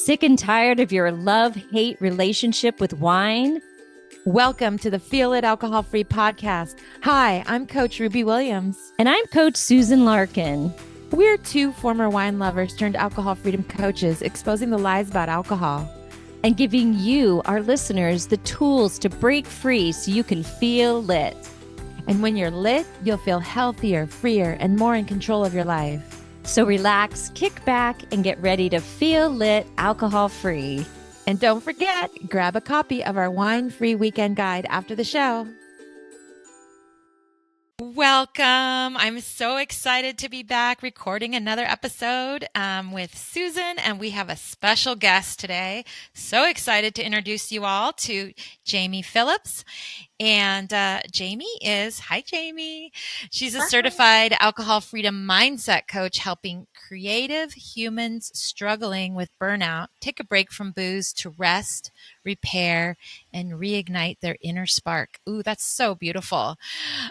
Sick and tired of your love-hate relationship with wine? Welcome to the Feel It Alcohol Free podcast. Hi, I'm Coach Ruby Williams. And I'm Coach Susan Larkin. We're two former wine lovers turned alcohol freedom coaches, exposing the lies about alcohol and giving you, our listeners, the tools to break free so you can feel lit. And when you're lit, you'll feel healthier, freer, and more in control of your life. So relax, kick back, and get ready to feel lit alcohol-free. And don't forget, grab a copy of our wine-free weekend guide after the show. Welcome. I'm so excited to be back recording another episode with Susan, and we have a special guest today. So excited to introduce you all to Jamie Phillips. And hi, Jamie. She's a certified alcohol freedom mindset coach, helping creative humans struggling with burnout take a break from booze to rest, repair, and reignite their inner spark. Ooh, that's so beautiful.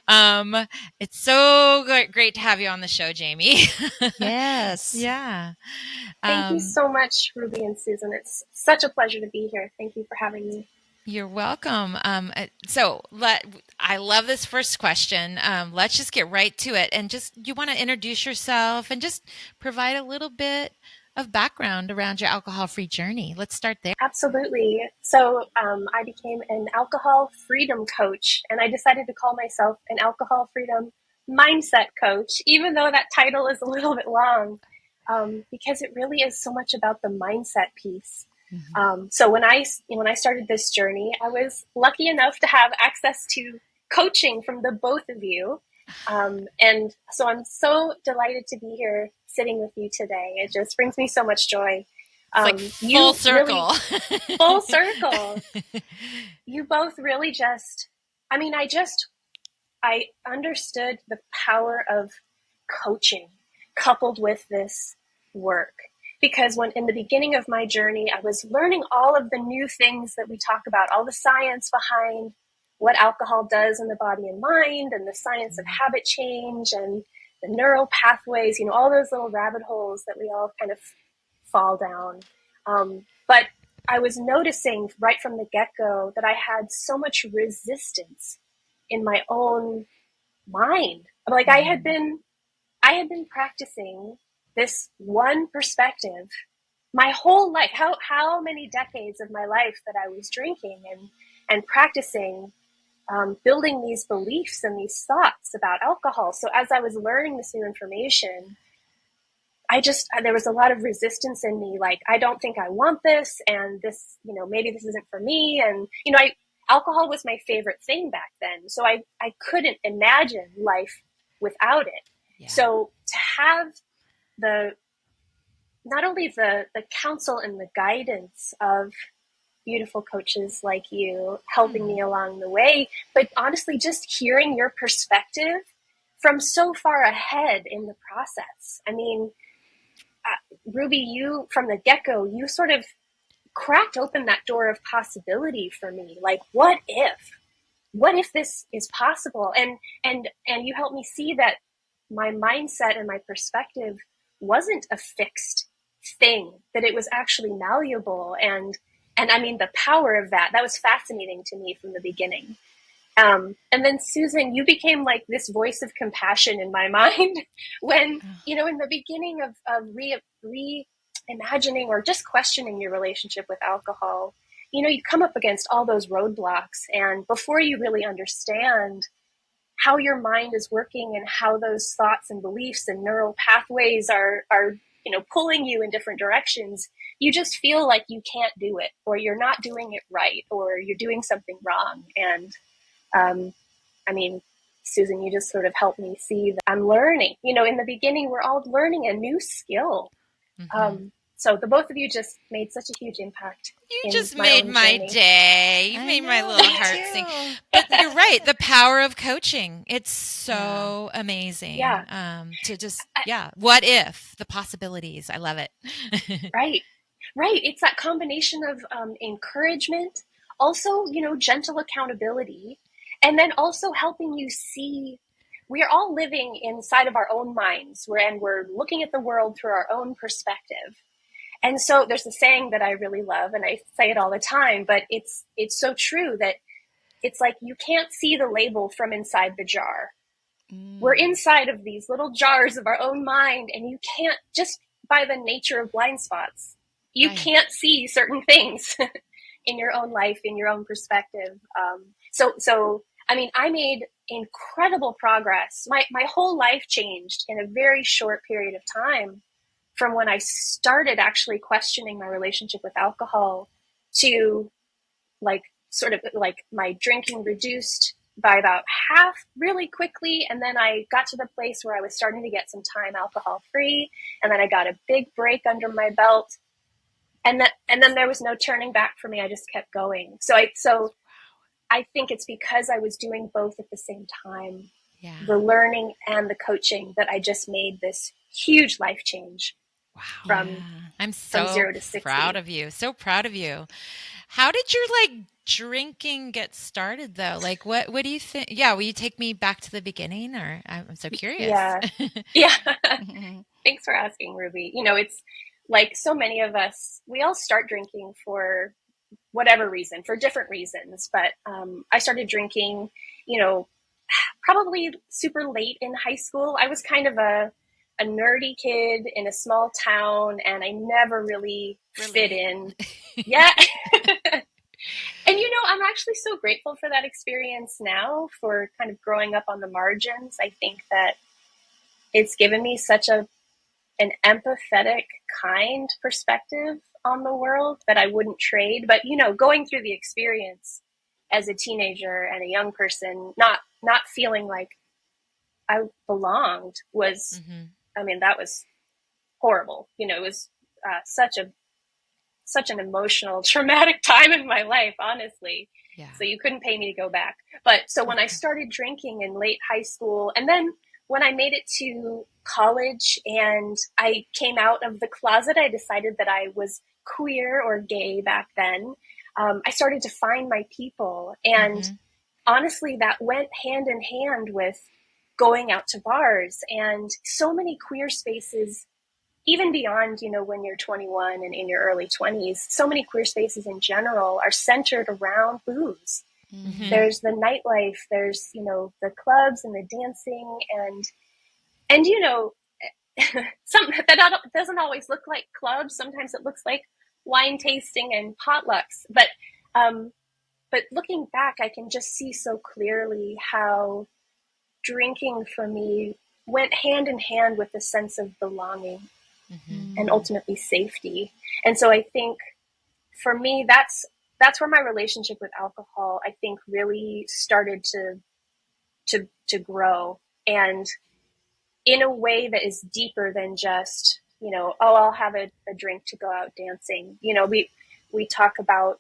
It's so great to have you on the show, Jamie. Yes. Yeah. Thank you so much, Ruby and Susan. It's such a pleasure to be here. Thank you for having me. You're welcome. I love this first question. Let's just get right to it. And you want to introduce yourself and just provide a little bit of background around your alcohol-free journey. Let's start there. Absolutely. So I became an alcohol freedom coach, and I decided to call myself an alcohol freedom mindset coach, even though that title is a little bit long, because it really is so much about the mindset piece. So when I started this journey, I was lucky enough to have access to coaching from the both of you. And so I'm so delighted to be here sitting with you today. It just brings me so much joy. It's like full circle. Really, full circle. You both really I understood the power of coaching coupled with this work. Because when in the beginning of my journey, I was learning all of the new things that we talk about, all the science behind what alcohol does in the body and mind, and the science of habit change and the neural pathways, all those little rabbit holes that we all kind of fall down. But I was noticing right from the get-go that I had so much resistance in my own mind. Like I had been practicing this one perspective my whole life, how many decades of my life that I was drinking and practicing, building these beliefs and these thoughts about alcohol. So as I was learning this new information, there was a lot of resistance in me. Like, I don't think I want this, and this, maybe this isn't for me. And, alcohol was my favorite thing back then. So I couldn't imagine life without it. Yeah. So to have not only the counsel and the guidance of beautiful coaches like you helping me along the way, but honestly, just hearing your perspective from so far ahead in the process. I mean, Ruby, you from the get-go, you sort of cracked open that door of possibility for me. Like, what if this is possible? And you helped me see that my mindset and my perspective wasn't a fixed thing, that it was actually malleable. And I mean, the power of that was fascinating to me from the beginning. And then Susan, you became like this voice of compassion in my mind when, in the beginning of reimagining or just questioning your relationship with alcohol, you come up against all those roadblocks. And before you really understand how your mind is working and how those thoughts and beliefs and neural pathways are pulling you in different directions, you just feel like you can't do it, or you're not doing it right, or you're doing something wrong. And I mean, Susan, you just sort of helped me see that I'm learning. In the beginning, we're all learning a new skill. So the both of you just made such a huge impact. You just made my day. You made my little heart sing. But you're right. The power of coaching. It's so amazing. Yeah. What if? The possibilities. I love it. Right. It's that combination of encouragement, also, gentle accountability, and then also helping you see we are all living inside of our own minds, and we're looking at the world through our own perspective. And so there's a saying that I really love, and I say it all the time, but it's so true that it's like you can't see the label from inside the jar. We're inside of these little jars of our own mind, and you can't, just by the nature of blind spots, you can't see certain things in your own life, in your own perspective. So I mean, I made incredible progress. My whole life changed in a very short period of time from when I started actually questioning my relationship with alcohol to like sort of like my drinking reduced by about half really quickly. And then I got to the place where I was starting to get some time alcohol free. And then I got a big break under my belt. And then there was no turning back for me. I just kept going. So I think it's because I was doing both at the same time, the learning and the coaching, that I just made this huge life change. Wow. From I'm so 0 to 60. proud of you. So proud of you. How did your drinking get started though? Like what do you think? Yeah, will you take me back to the beginning, or I'm so curious. Yeah. Thanks for asking, Ruby. You know, it's like so many of us, we all start drinking for whatever reason, for different reasons. But I started drinking, probably super late in high school. I was kind of a nerdy kid in a small town, and I never really fit in. Yeah. And, I'm actually so grateful for that experience now, for kind of growing up on the margins. I think that it's given me such an empathetic, kind perspective on the world that I wouldn't trade. But, going through the experience as a teenager and a young person, not feeling like I belonged was, I mean, that was horrible. It was such an emotional, traumatic time in my life, honestly. Yeah. So you couldn't pay me to go back. But so when I started drinking in late high school, and then when I made it to college and I came out of the closet, I decided that I was queer or gay back then. I started to find my people. And honestly, that went hand in hand with going out to bars, and so many queer spaces, even beyond, when you're 21 and in your early 20s, so many queer spaces in general are centered around booze. There's the nightlife, there's, the clubs and the dancing, and something that doesn't always look like clubs. Sometimes it looks like wine tasting and potlucks. But looking back, I can just see so clearly how drinking for me went hand in hand with a sense of belonging and ultimately safety. And so I think for me, that's where my relationship with alcohol, I think, really started to grow, and in a way that is deeper than just, I'll have a drink to go out dancing. We talk about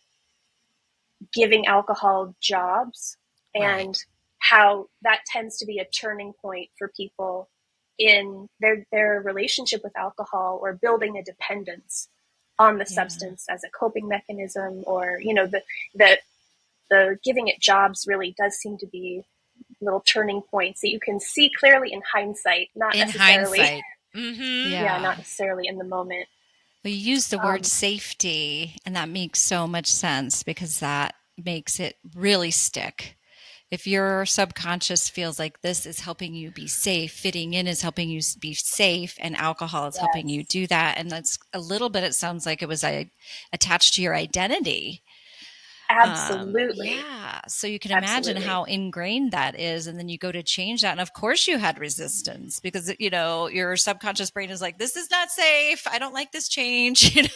giving alcohol jobs, and how that tends to be a turning point for people in their relationship with alcohol, or building a dependence on the substance as a coping mechanism, or, the giving it jobs really does seem to be little turning points that you can see clearly in hindsight, not necessarily. Not necessarily in the moment. Well, you use the word safety, and that makes so much sense, because that makes it really stick. If your subconscious feels like this is helping you be safe, fitting in is helping you be safe, and alcohol is helping you do that. And that's a little bit, it sounds like it was attached to your identity. Absolutely. So you can imagine how ingrained that is. And then you go to change that. And of course you had resistance, because, your subconscious brain is like, this is not safe. I don't like this change,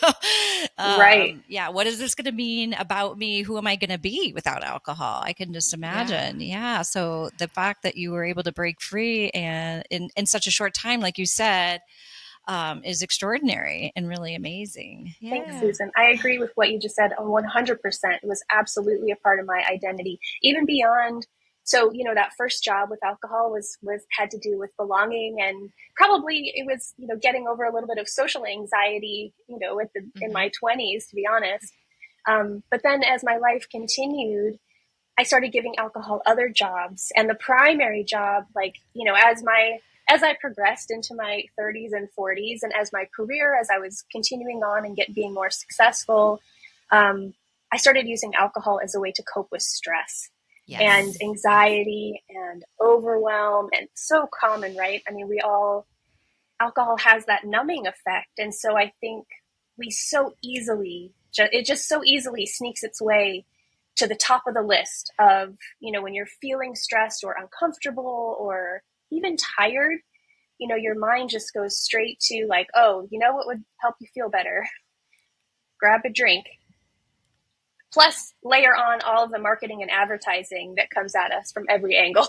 Right. Yeah. What is this going to mean about me? Who am I going to be without alcohol? I can just imagine. Yeah. So the fact that you were able to break free and in such a short time, like you said, is extraordinary and really amazing. Thanks, Susan. I agree with what you just said 100%. It was absolutely a part of my identity, even beyond. So, that first job with alcohol was had to do with belonging, and probably it was, getting over a little bit of social anxiety, in my 20s, to be honest. But then as my life continued, I started giving alcohol other jobs, and the primary job, as my as I progressed into my 30s and 40s, and as my career, as I was continuing on and being more successful, I started using alcohol as a way to cope with stress and Yes. anxiety and overwhelm. And so common, right? I mean, alcohol has that numbing effect. And so I think it just so easily sneaks its way to the top of the list of, when you're feeling stressed or uncomfortable or even tired, your mind just goes straight to like, oh, what would help you feel better? Grab a drink. Plus, layer on all of the marketing and advertising that comes at us from every angle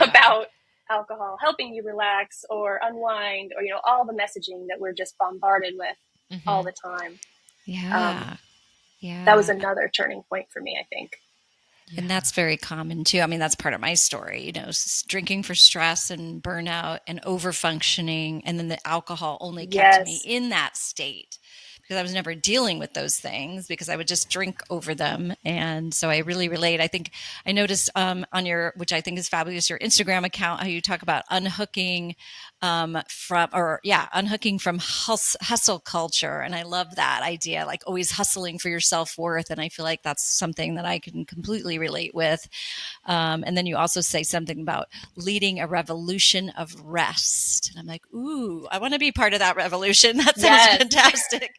about alcohol helping you relax or unwind, or all the messaging that we're just bombarded with all the time. Yeah. That was Yeah. another turning point for me, I think. And that's very common too. I mean, that's part of my story, drinking for stress and burnout and over functioning. And then the alcohol only kept me Yes. in that state because I was never dealing with those things because I would just drink over them. And so I really relate. I think I noticed on which I think is fabulous, your Instagram account, how you talk about unhooking unhooking from hustle culture. And I love that idea, like always hustling for your self-worth. And I feel like that's something that I can completely relate with. And then you also say something about leading a revolution of rest. And I'm like, ooh, I want to be part of that revolution. That sounds fantastic.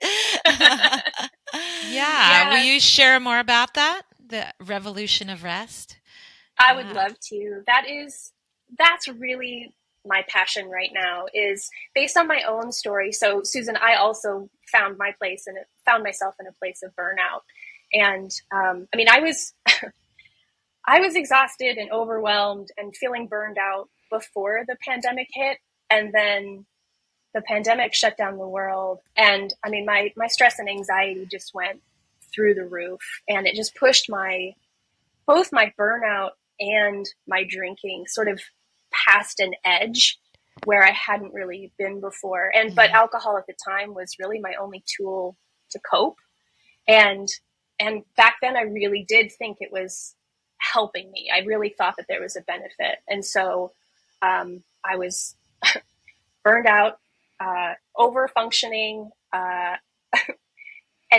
Yeah. Will you share more about that? The revolution of rest? I would love to. That's really my passion right now, is based on my own story. So, Susan, I also found myself in a place of burnout. And I mean, I was exhausted and overwhelmed and feeling burned out before the pandemic hit. And then the pandemic shut down the world. And I mean, my stress and anxiety just went through the roof. And it just pushed both my burnout and my drinking sort of past an edge where I hadn't really been before. But alcohol at the time was really my only tool to cope. And back then I really did think it was helping me. I really thought that there was a benefit. And so I was burned out, over functioning, and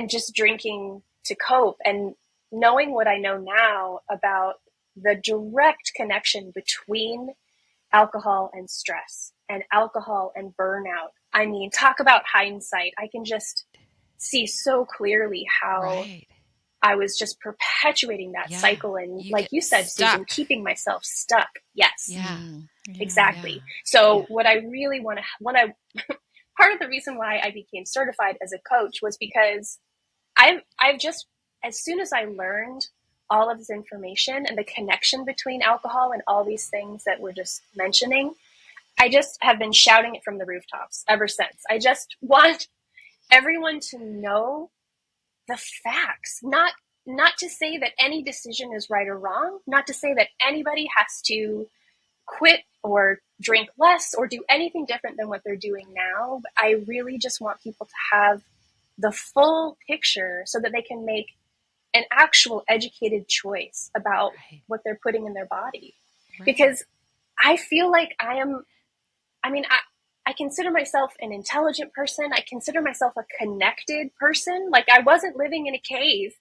just drinking to cope. And knowing what I know now about the direct connection between alcohol and stress and alcohol and burnout. I mean, talk about hindsight. I can just see so clearly how I was just perpetuating that cycle. And like you said, Susan, keeping myself stuck. Yes. Exactly. Yeah. So what I really part of the reason why I became certified as a coach was because I've just, as soon as I learned all of this information and the connection between alcohol and all these things that we're just mentioning, I just have been shouting it from the rooftops ever since. I just want everyone to know the facts, not to say that any decision is right or wrong, not to say that anybody has to quit or drink less or do anything different than what they're doing now. But I really just want people to have the full picture so that they can make an actual educated choice about what they're putting in their body. Because I feel like I consider myself an intelligent person. I consider myself a connected person. Like, I wasn't living in a cave.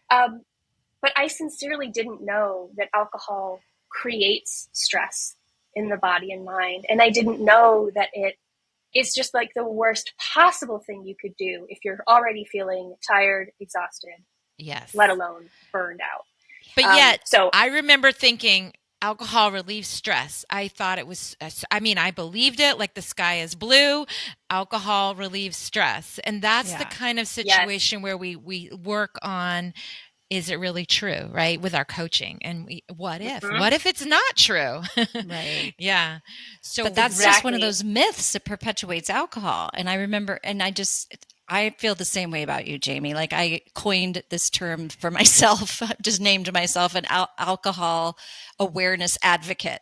But I sincerely didn't know that alcohol creates stress in the body and mind. And I didn't know that it's just like the worst possible thing you could do if you're already feeling tired, exhausted, let alone burned out. But yet, I remember thinking alcohol relieves stress. I thought it was, I believed it, like the sky is blue, alcohol relieves stress. And that's the kind of situation where we work on, is it really true, right? With our coaching. And what if it's not true? Right. Yeah. So, but that's just one of those myths that perpetuates alcohol. And I remember, and I feel the same way about you, Jamie. Like, I coined this term for myself, just named myself an alcohol awareness advocate.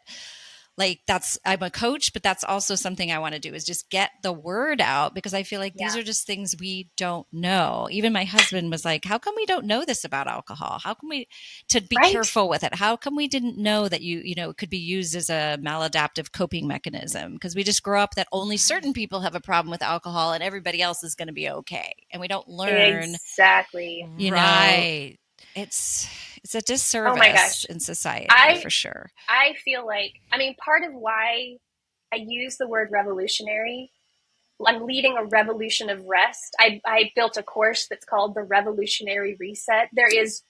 like I'm a coach, but that's also something I want to do is just get the word out, because I feel like these Yeah. are just things we don't know. Even my husband was like, how come we don't know this about alcohol? How come we to be Right. careful with it? How come we didn't know that it could be used as a maladaptive coping mechanism? Because we just grow up that only certain people have a problem with alcohol and everybody else is going to be okay. And we don't learn, Exactly. Right. it's a Oh my disservice gosh. in society I for sure. I feel like, I mean, part of why I use the word revolutionary, I'm leading a revolution of rest. I built a course that's called the Revolutionary Reset. There is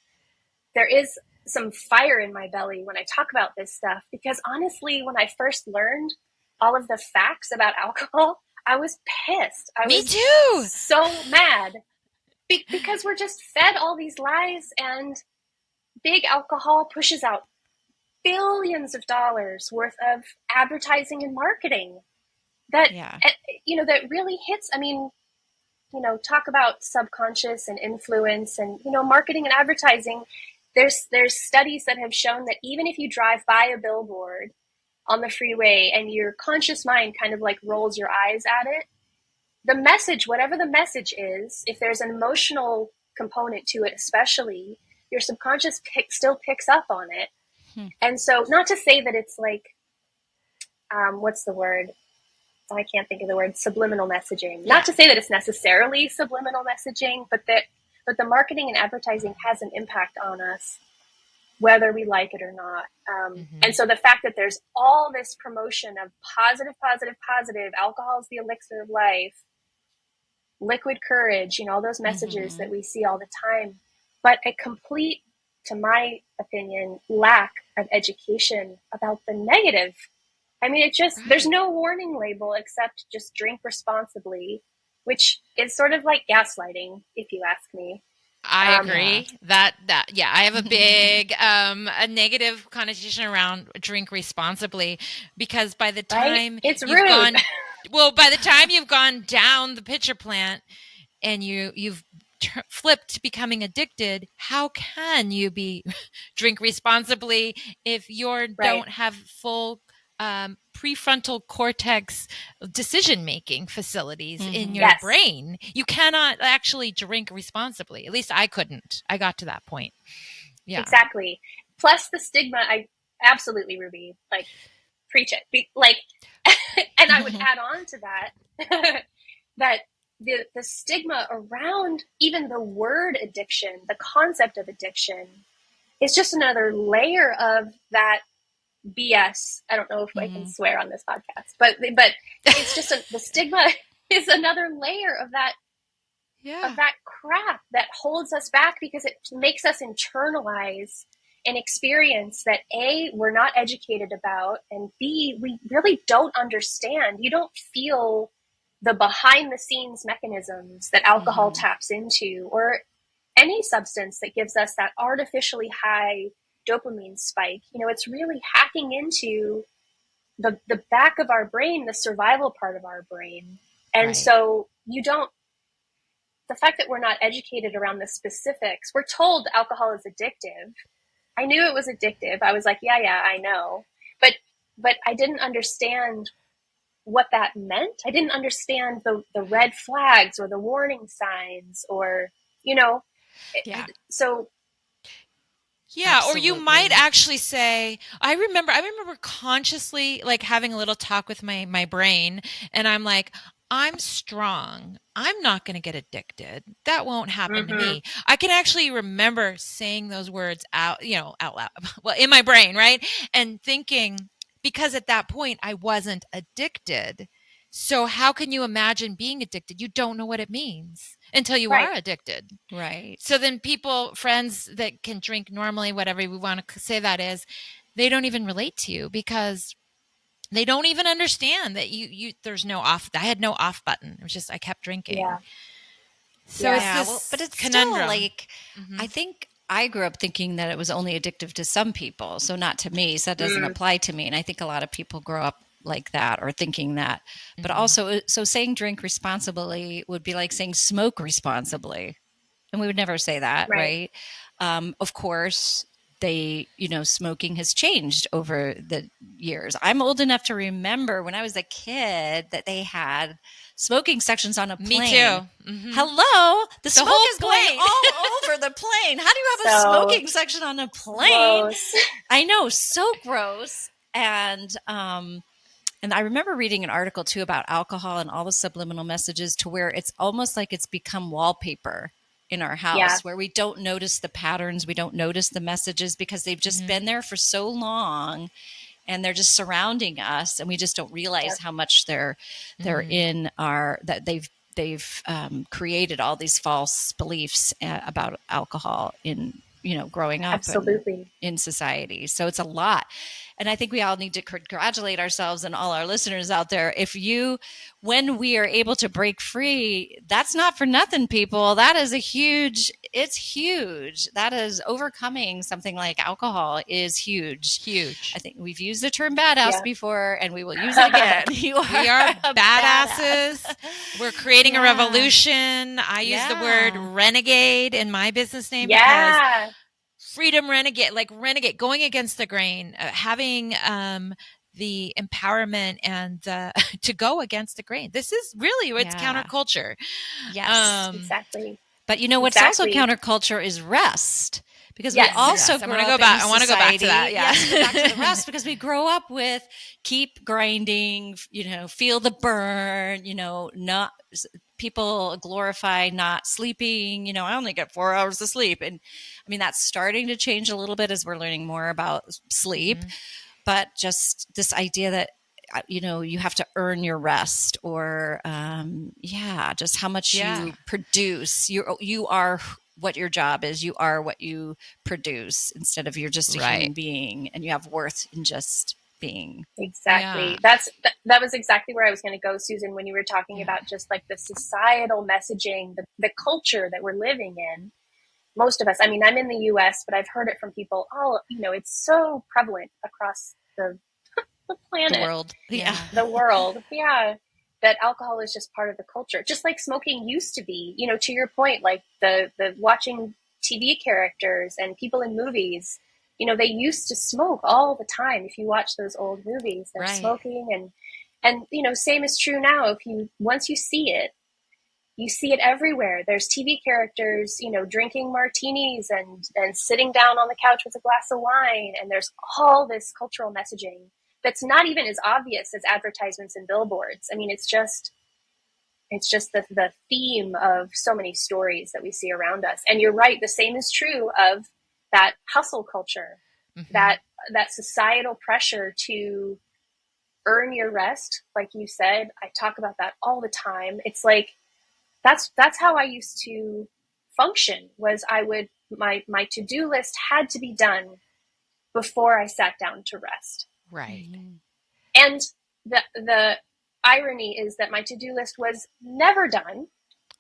some fire in my belly when I talk about this stuff, because honestly, when I first learned all of the facts about alcohol, I was pissed. I Me was too. so mad because we're just fed all these lies, and big alcohol pushes out billions of dollars worth of advertising and marketing that Yeah. that really hits. I mean, talk about subconscious and influence, and marketing and advertising. There's studies that have shown that even if you drive by a billboard on the freeway and your conscious mind kind of like rolls your eyes at it, the message, whatever the message is, if there's an emotional component to it, especially, your subconscious still picks up on it. Hmm. And so, not to say that it's like, what's the word? I can't think of the word, subliminal messaging. Yeah. Not to say that it's necessarily subliminal messaging, but the marketing and advertising has an impact on us, whether we like it or not. And so the fact that there's all this promotion of positive, positive, positive, alcohol is the elixir of life, liquid courage, all those messages that we see all the time, but a complete, to my opinion, lack of education about the negative. I mean, there's no warning label except just drink responsibly, which is sort of like gaslighting, if you ask me. I Yeah. agree that yeah, I have a big a negative connotation around drink responsibly, because by the Right? time It's you've rude. by the time you've gone down the pitcher plant and you've flipped to becoming addicted, how can you be drink responsibly if you Right. don't have full prefrontal cortex decision making facilities in your Yes. brain? You cannot actually drink responsibly. At least I couldn't. I got to that point. Yeah. Exactly. Plus the stigma, I absolutely, Ruby, like, preach it. Like, and I would add on to that, that the stigma around even the word addiction, the concept of addiction, is just another layer of that BS. I don't know if I can swear on this podcast, but it's just the stigma is another layer of that crap that holds us back, because it makes us internalize an experience that A, we're not educated about, and B, we really don't understand. You don't feel the behind the scenes mechanisms that alcohol taps into, or any substance that gives us that artificially high dopamine spike. It's really hacking into the back of our brain, the survival part of our brain. And so the fact that we're not educated around the specifics, we're told alcohol is addictive. I knew it was addictive. I was like, yeah, I know. But I didn't understand what that meant. I didn't understand the red flags or the warning signs, or, Yeah. so Yeah, or you might Absolutely. actually say, I remember consciously like having a little talk with my brain, and I'm like, I'm strong. I'm not going to get addicted. That won't happen to me. I can actually remember saying those words out loud. Well, in my brain, right? And thinking, because at that point I wasn't addicted. So how can you imagine being addicted? You don't know what it means until you right. are addicted. Right. So then friends that can drink normally, whatever we want to say that is, they don't even relate to you, because they don't even understand that there's no off. I had no off button. It was just, I kept drinking. Yeah. So it's Yeah. this Well, but it's conundrum. still like, I think I grew up thinking that it was only addictive to some people, so not to me. So that doesn't apply to me. And I think a lot of people grow up like that, or thinking that. But also, so saying drink responsibly would be like saying smoke responsibly. And we would never say that, Right. right? Of course, smoking has changed over the years. I'm old enough to remember when I was a kid that they had smoking sections on a plane. Me too. Mm-hmm. Hello, the smoke whole is going plane. all over the plane. How do you have a So smoking section on a plane? gross. I know, so gross. And I remember reading an article too about alcohol and all the subliminal messages, to where it's almost like it's become wallpaper in our house, Yeah. where we don't notice the patterns, we don't notice the messages, because they've just been there for so long, and they're just surrounding us, and we just don't realize how much they're in our, that they've created all these false beliefs about alcohol in growing up Absolutely. in society. So it's a lot. And I think we all need to congratulate ourselves and all our listeners out there. When we are able to break free, that's not for nothing, people. That is it's huge. That is overcoming something like alcohol is huge. Huge. I think we've used the term badass before, and we will use it again. We are badasses. We're creating a revolution. I use the word renegade in my business name because freedom renegade, like renegade, going against the grain, having the empowerment and to go against the grain. This is really, it's counterculture. Yes, exactly. But what's also counterculture is rest. Because we also grow up in society. I want to go back to that. Yeah. Yes, go back to the rest, because we grow up with keep grinding, feel the burn, not people glorify not sleeping. I only get 4 hours of sleep. And I mean, that's starting to change a little bit as we're learning more about sleep. But just this idea that, you have to earn your rest, or, just how much you produce. You are what your job is. You are what you produce, instead of you're just a human being and you have worth in just being. Exactly. That was exactly where I was going to go, Susan, when you were talking about just like the societal messaging, the culture that we're living in. Most of us, I mean, I'm in the US, but I've heard it from people it's so prevalent across the planet, the world. The world. That alcohol is just part of the culture, just like smoking used to be. To your point, like the watching TV characters and people in movies, they used to smoke all the time. If you watch those old movies, they're smoking, and same is true now. Once you see it everywhere. There's TV characters, drinking martinis and sitting down on the couch with a glass of wine, and there's all this cultural messaging that's not even as obvious as advertisements and billboards. I mean, it's just the theme of so many stories that we see around us. And you're right, the same is true of that hustle culture, that societal pressure to earn your rest. Like you said, I talk about that all the time. It's like, that's how I used to function. Was my to-do list had to be done before I sat down to rest. Right. And the irony is that my to-do list was never done,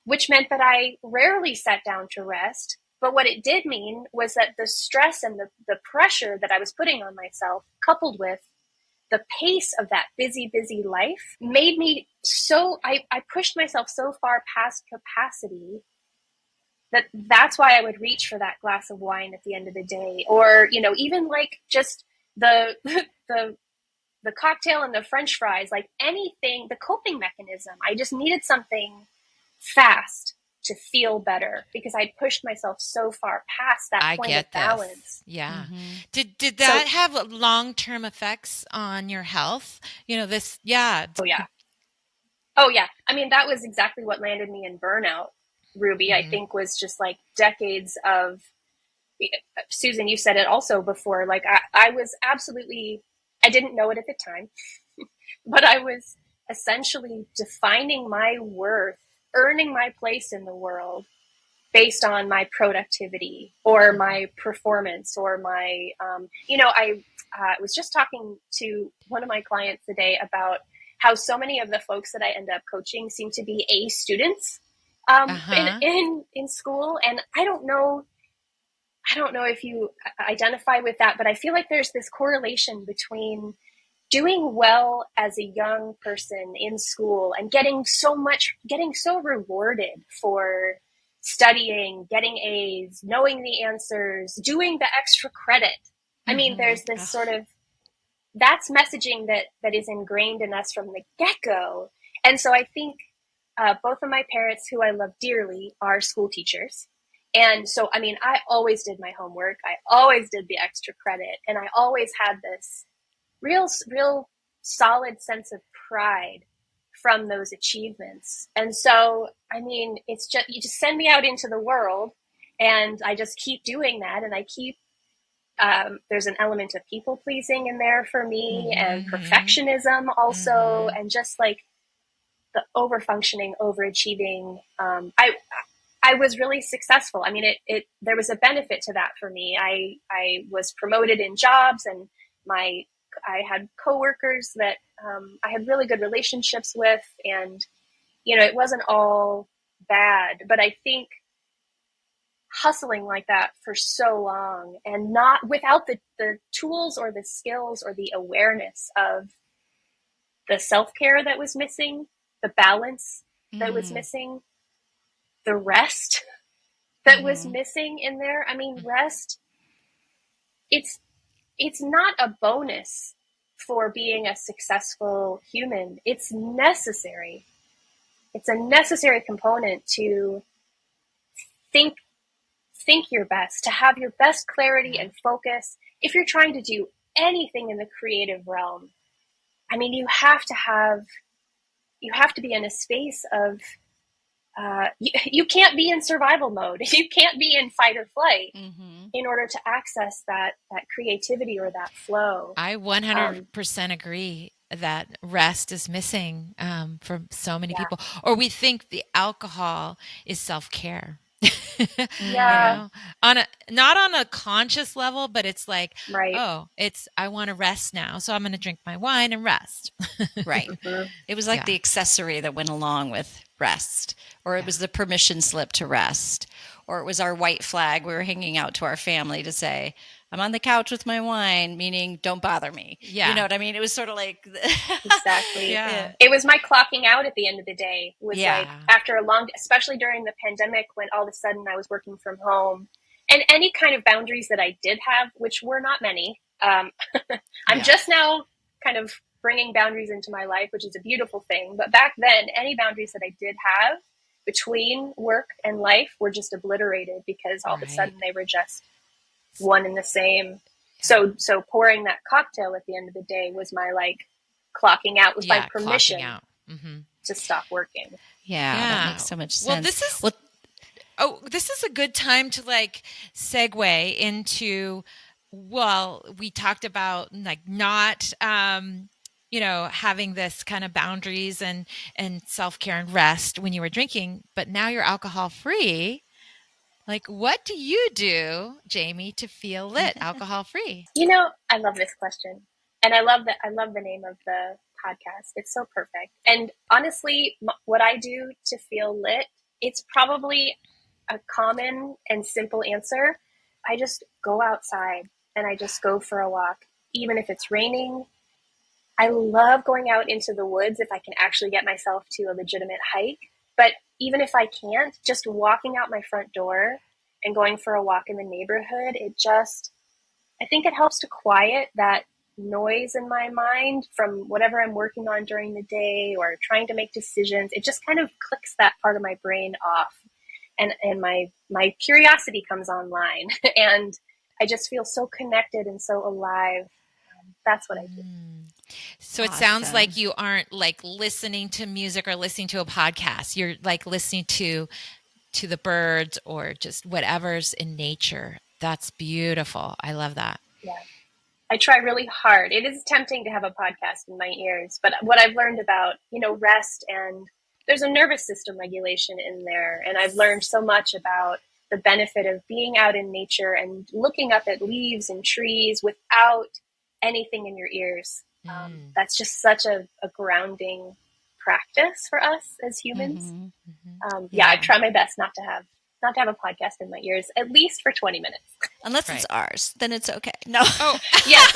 which meant that I rarely sat down to rest. But what it did mean was that the stress and the pressure that I was putting on myself, coupled with the pace of that busy life, made me I pushed myself so far past capacity that's why I would reach for that glass of wine at the end of the day. Or, even like just the cocktail and the French fries, like anything, the coping mechanism. I just needed something fast to feel better, because I pushed myself so far past that point of balance. Yeah. Did that have long-term effects on your health? Oh yeah. I mean, that was exactly what landed me in burnout, Ruby. I think was just like decades of, Susan, you said it also before, like I was absolutely, I didn't know it at the time, but I was essentially defining my worth, earning my place in the world based on my productivity or my performance or my, I was just talking to one of my clients today about how so many of the folks that I end up coaching seem to be A students in school. And I don't know if you identify with that, but I feel like there's this correlation between doing well as a young person in school and getting so rewarded for studying, getting A's, knowing the answers, doing the extra credit. I mean, there's this sort of, that's messaging that is ingrained in us from the get-go. And so I think both of my parents, who I love dearly, are school teachers. And so, I mean, I always did my homework. I always did the extra credit. And I always had this real solid sense of pride from those achievements. And so, I mean, it's just, you just send me out into the world and I just keep doing that. And I keep, there's an element of people pleasing in there for me, and perfectionism also, and just like the over functioning, overachieving. I was really successful. I mean, there was a benefit to that for me. I was promoted in jobs, and I had coworkers that I had really good relationships with, and it wasn't all bad. But I think hustling like that for so long, and not without the tools or the skills or the awareness of the self-care that was missing, the balance that was missing, the rest that was missing in there. I mean, rest, it's not a bonus for being a successful human. It's necessary. It's a necessary component to think your best, to have your best clarity and focus. If you're trying to do anything in the creative realm, I mean, you have to be in a space of, you can't be in survival mode. You can't be in fight or flight in order to access that creativity or that flow. I 100% agree that rest is missing for so many people. Or we think the alcohol is self-care. Yeah. Not on a conscious level, but it's like, right. I want to rest now, so I'm going to drink my wine and rest. Right. It was like the accessory that went along with rest, or it was the permission slip to rest, or it was our white flag we were hanging out to our family to say, I'm on the couch with my wine, meaning don't bother me. Yeah. You know what I mean? It was sort of like... Exactly. Yeah. It was my clocking out at the end of the day. It was like after a long, especially during the pandemic, when all of a sudden I was working from home, and any kind of boundaries that I did have, which were not many. I'm just now kind of bringing boundaries into my life, which is a beautiful thing. But back then, any boundaries that I did have between work and life were just obliterated, because all of a sudden they were just one and the same. So pouring that cocktail at the end of the day was my clocking out, was my permission to stop working. Yeah, that makes so much sense. This is a good time to segue into, we talked about not having this kind of boundaries and self-care and rest when you were drinking, but now you're alcohol free. What do you do, Jamie, to feel lit, alcohol free? I love this question. And I love the name of the podcast. It's so perfect. And honestly, what I do to feel lit, it's probably a common and simple answer. I just go outside and I just go for a walk, even if it's raining. I love going out into the woods if I can actually get myself to a legitimate hike. But even if I can't, just walking out my front door and going for a walk in the neighborhood, I think it helps to quiet that noise in my mind from whatever I'm working on during the day or trying to make decisions. It just kind of clicks that part of my brain off, and my curiosity comes online and I just feel so connected and so alive. That's what I do. So it sounds like you aren't listening to music or listening to a podcast. You're listening to the birds or just whatever's in nature. That's beautiful. I love that. Yeah. I try really hard. It is tempting to have a podcast in my ears, but what I've learned about, rest, and there's a nervous system regulation in there. And I've learned so much about the benefit of being out in nature and looking up at leaves and trees without anything in your ears. That's just such a grounding practice for us as humans. I try my best not to have a podcast in my ears, at least for 20 minutes. Unless it's ours, then it's okay. No. Yes.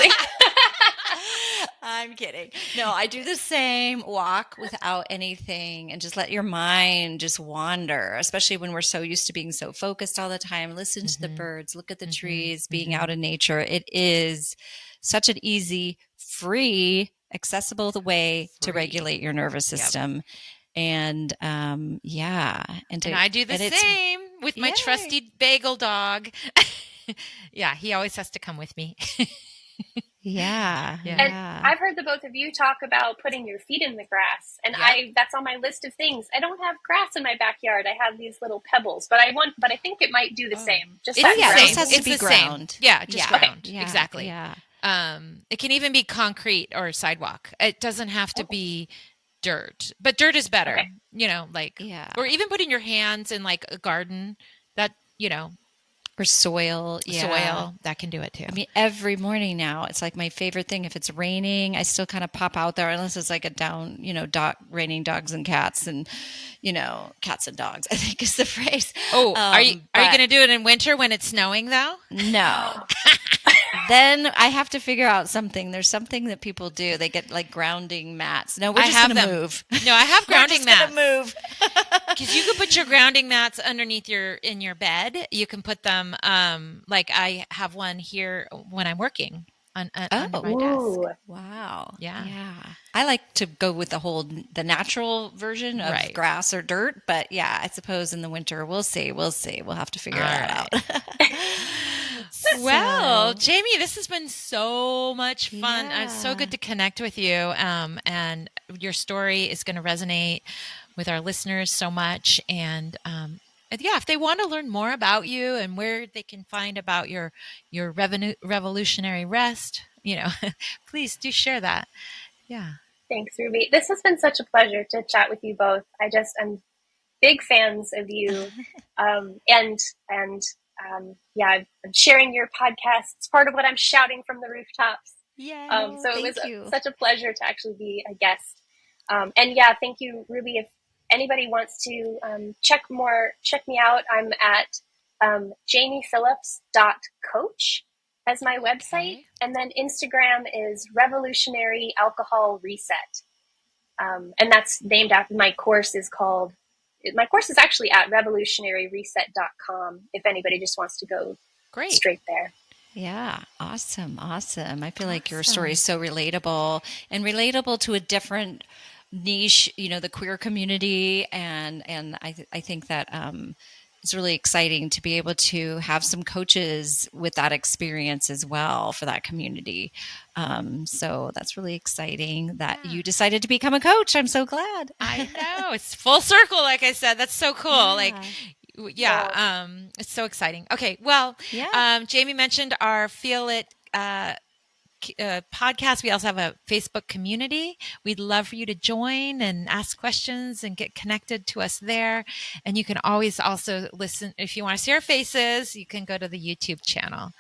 I'm kidding. No, I do the same. Walk without anything and just let your mind just wander, especially when we're so used to being so focused all the time. Listen to the birds, look at the trees, being out in nature. It is such an easy, free, accessible way to regulate your nervous system. And and I do the same with my trusty bagel dog. Yeah, he always has to come with me. Yeah. And I've heard the both of you talk about putting your feet in the grass, and that's on my list of things. I don't have grass in my backyard. I have these little pebbles, but I think it might do the same. Just it's that the same. Has to be ground. Yeah, just ground. Yeah. Exactly. Yeah. It can even be concrete or sidewalk. It doesn't have to be dirt, but dirt is better. Okay. You know, or even putting your hands in like a garden that, or soil. Soil, that can do it too. I mean, every morning now, it's like my favorite thing. If it's raining, I still kind of pop out there, unless it's like raining dogs and cats and, cats and dogs, I think is the phrase. Oh, are you going to do it in winter when it's snowing though? No. Then I have to figure out something. There's something that people do. They get like grounding mats. No, we're just going to move. No, I have grounding mats. Move. Because you can put your grounding mats underneath in your bed. You can put them, like I have one here when I'm working under my desk. Wow. Yeah. I like to go with the natural version of grass or dirt, but I suppose in the winter we'll see. We'll have to figure that out. Well, Jamie, this has been so much fun. It's so good to connect with you. And your story is going to resonate with our listeners so much. And if they want to learn more about you and where they can find about your revolutionary rest, please do share that. Yeah. Thanks, Ruby. This has been such a pleasure to chat with you both. I'm big fans of you. I'm sharing your podcast. It's part of what I'm shouting from the rooftops. Yeah. So it was such a pleasure to actually be a guest. Thank you, Ruby. If anybody wants to check me out, I'm at jamiephillips.coach as my website. Okay. And then Instagram is Revolutionary Alcohol Reset. And that's named after my course is actually at revolutionaryreset.com if anybody just wants to go straight there. Yeah. Awesome. I feel like your story is so relatable to a different niche, the queer community. And I think that it's really exciting to be able to have some coaches with that experience as well for that community. So that's really exciting that you decided to become a coach. I'm so glad. I know. It's full circle. Like I said, that's so cool. It's so exciting. Okay. Well, Jamie mentioned our Feel It, podcast. We also have a Facebook community. We'd love for you to join and ask questions and get connected to us there. And you can always also listen. If you want to see our faces, you can go to the YouTube channel.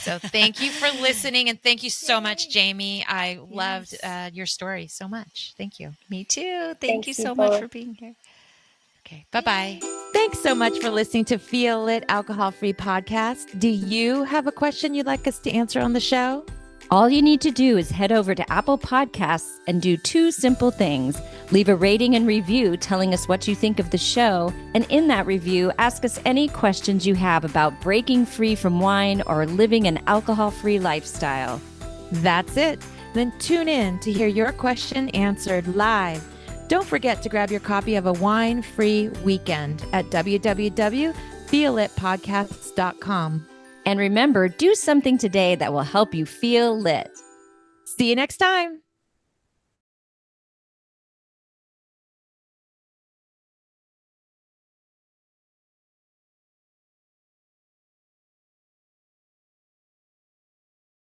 So thank you for listening. And thank you so much, Jamie. I loved your story so much. Thank you. Me too. Thank you so much for being here. Okay. Bye-bye. Thanks so much for listening to Feel It Alcohol Free Podcast. Do you have a question you'd like us to answer on the show? All you need to do is head over to Apple Podcasts and do two simple things. Leave a rating and review telling us what you think of the show. And in that review, ask us any questions you have about breaking free from wine or living an alcohol-free lifestyle. That's it. Then tune in to hear your question answered live. Don't forget to grab your copy of A Wine-Free Weekend at www.feelitpodcasts.com. And remember, do something today that will help you feel lit. See you next time.